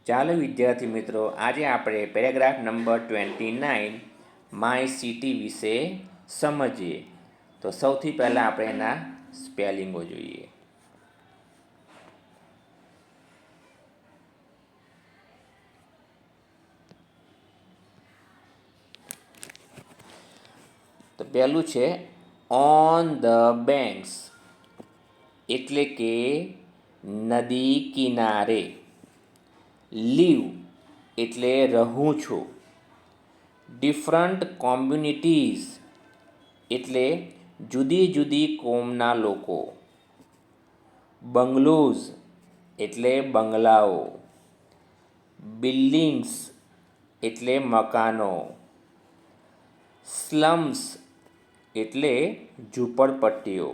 ચાલો વિદ્યાર્થી મિત્રો, આજે આપણે પેરેગ્રાફ નંબર 29 માય સિટી વિશે સમજીએ. તો સૌથી પહેલાં આપણે એના સ્પેલિંગો જોઈએ. તો પહેલું છે ઓન ધ બેન્ક્સ, એટલે કે નદી કિનારે. લીવ એટલે રહું છું. ડિફરન્ટ કોમ્યુનિટીઝ એટલે જુદી જુદી કોમના લોકો. બંગલોઝ એટલે બંગલાઓ. બિલ્ડિંગ્સ એટલે મકાનો. સ્લમ્સ એટલે ઝૂંપડપટ્ટીઓ.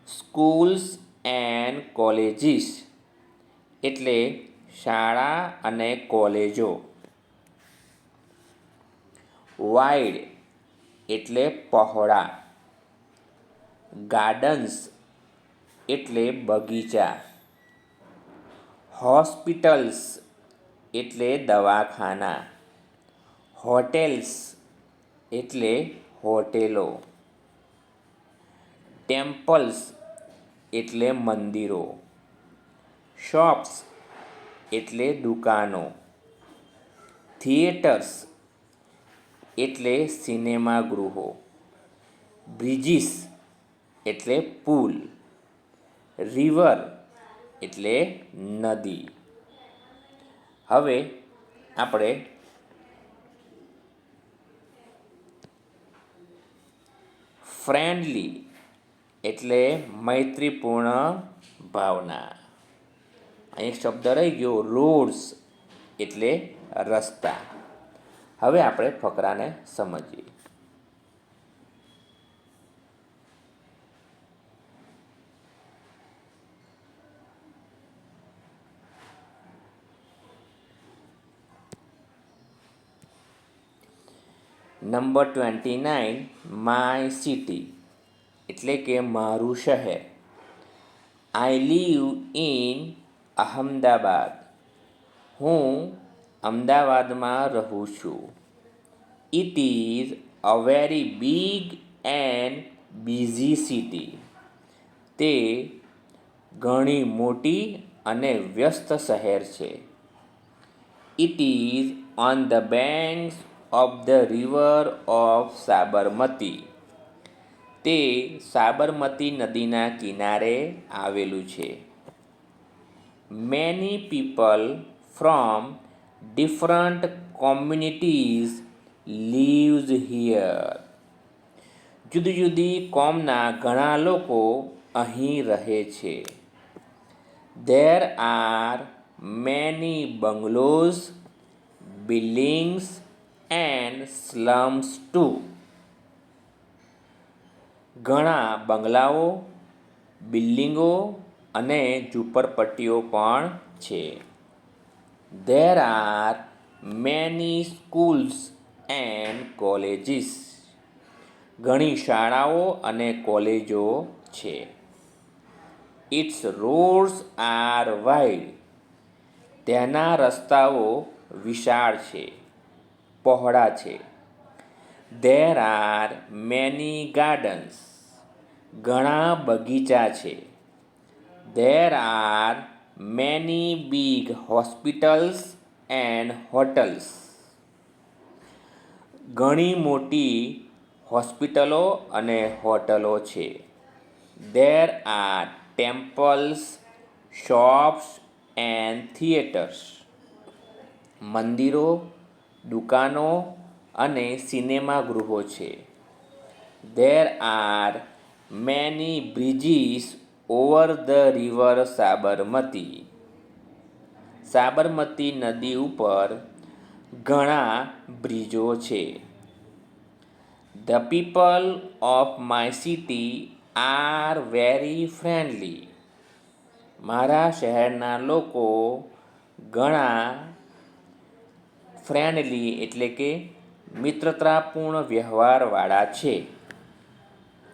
સ્કૂલ્સ એન્ડ કોલેજીસ એટલે શાળા અને કોલેજો. વાઇડ એટલે પહોળા. ગાર્ડન્સ એટલે બગીચા. હોસ્પિટલ્સ એટલે દવાખાના. હોટેલ્સ એટલે હોટેલો. ટેમ્પલ્સ એટલે મંદિરો. શોપ્સ એટલે દુકાનો. થિયેટર્સ એટલે સિનેમાગૃહો. બ્રિજીસ એટલે પુલ. રિવર એટલે નદી. હવે આપણે ફ્રેન્ડલી એટલે મૈત્રીપૂર્ણ ભાવના. અહીં એક શબ્દ રહી ગયો, રોડ્સ એટલે રસ્તા. હવે આપણે ફકરાને સમજીએ. નંબર 29 માય સિટી એટલે કે મારું શહેર. I live in Ahmedabad. હું અમદાવાદમાં રહું છું. It is a very big and busy city. તે ઘણી મોટી અને વ્યસ્ત શહેર છે. It is on the banks of the river of Sabarmati. તે સાબરમતી નદીના કિનારે આવેલું છે. Many people from different communities lives here. જુદી જુદી કોમના ઘણા લોકો અહીં રહે છે. There are many bungalows, buildings and slums too. ઘણા બંગલાઓ, બિલ્ડિંગો અને ઝૂંપડપટ્ટીઓ પણ છે. There are many schools and colleges. ઘણી શાળાઓ અને કોલેજો છે. Its roads are wide. તેના રસ્તાઓ વિશાળ છે, પહોળા છે. There are many gardens. ઘણા બગીચા છે. There are many big hospitals and hotels. ઘણી મોટી હોસ્પિટલો અને હોટલો છે. There are temples, shops and theatres. મંદિરો, દુકાનો અને સિનેમાગૃહો છે. There are many bridges over the river Sabarmati. Sabarmati નદી ઉપર ઘણા બ્રિજો છે. The people of my city are very friendly. મારા શહેરના લોકો ઘણા ફ્રેન્ડલી એટલે કે મિત્રતાપૂર્ણ વ્યવહારવાળા છે.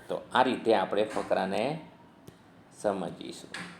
તો આ રીતે આપણે ફકરાને સમજીશું.